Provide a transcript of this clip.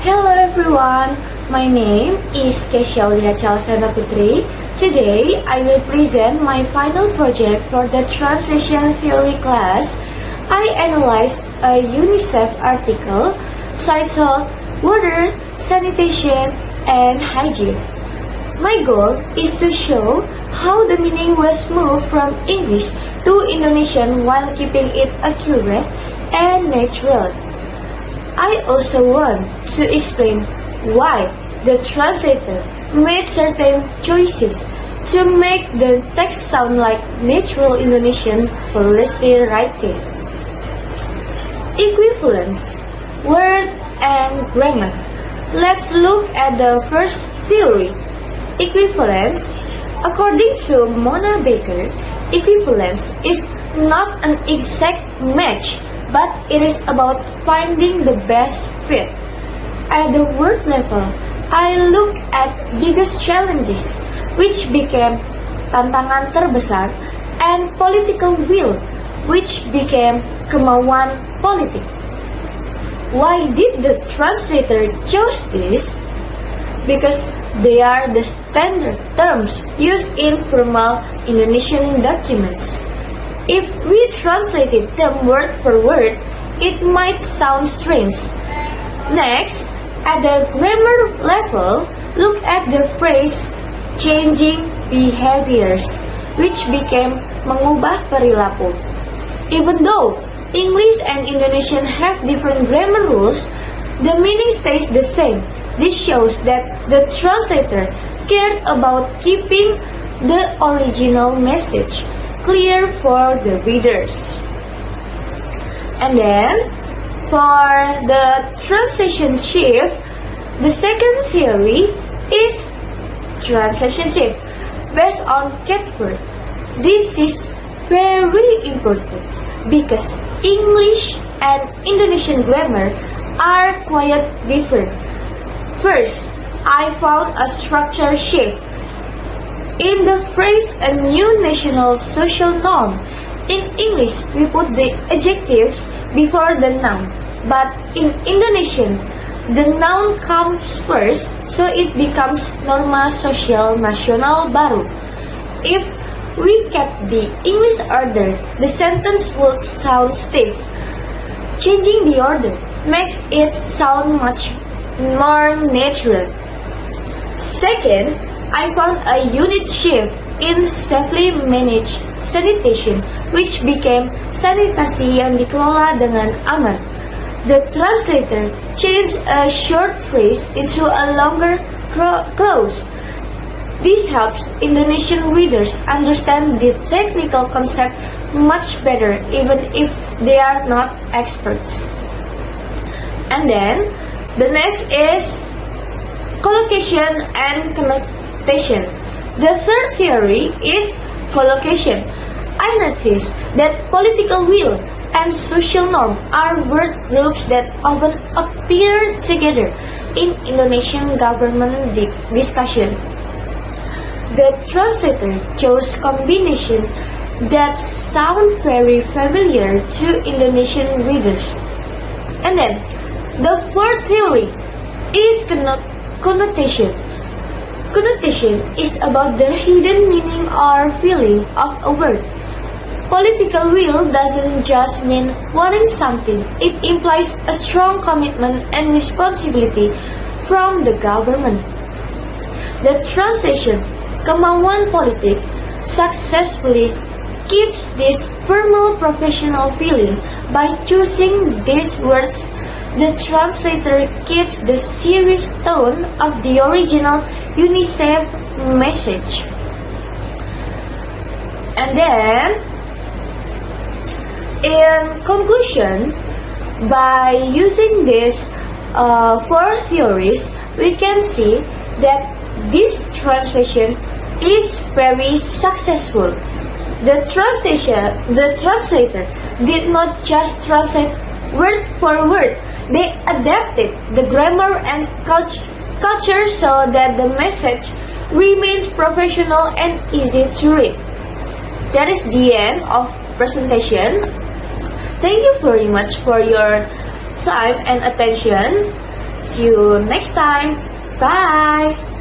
Hello everyone, my name is Kesha Aulia Chalsana Putri. Today I will present my final project for the translation theory class. I analyzed a UNICEF article titled Water, Sanitation and Hygiene. My goal is to show how the meaning was moved from English to Indonesian while keeping it accurate and natural. I also want to explain why the translator made certain choices to make the text sound like natural Indonesian policy writing. Equivalence, word and grammar. Let's look at the first theory, equivalence. According to Mona Baker, equivalence is not an exact match, but it is about finding the best fit. At the word level, I look at biggest challenges, which became tantangan terbesar, and political will, which became kemauan politik. Why did the translator choose this? Because they are the standard terms used in formal Indonesian documents. If we translated them word for word, it might sound strange. Next, at the grammar level, look at the phrase changing behaviors, which became mengubah perilaku. Even though English and Indonesian have different grammar rules, the meaning stays the same. This shows that the translator cared about keeping the original message clear for the readers. And then, for the translation shift, the second theory is translation shift based on Catford. This is very important because English and Indonesian grammar are quite different. First, I found a structure shift. In the phrase a new national social norm, in English we put the adjectives before the noun, but in Indonesian the noun comes first, so it becomes norma sosial nasional baru. If we kept the English order, the sentence would sound stiff. Changing the order makes it sound much more natural. Second, I found a unit shift in safely managed sanitation, which became sanitasi yang dikelola dengan aman. The translator changed a short phrase into a longer clause. This helps Indonesian readers understand the technical concept much better, even if they are not experts. And then, the next is collocation and connotation. The third theory is collocation. I noticed that political will and social norm are word groups that often appear together in Indonesian government discussion. The translator chose combination that sound very familiar to Indonesian readers. And then, the fourth theory is connotation. Connotation is about the hidden meaning or feeling of a word. Political will doesn't just mean wanting something, it implies a strong commitment and responsibility from the government. The translation, kemauan politik, successfully keeps this formal professional feeling by choosing these words. The translator keeps the serious tone of the original UNICEF message. And then, in conclusion, by using these four theories, we can see that this translation is very successful. The translator did not just translate word for word. They adapted the grammar and culture so that the message remains professional and easy to read. That is the end of presentation. Thank you very much for your time and attention. See you next time. Bye!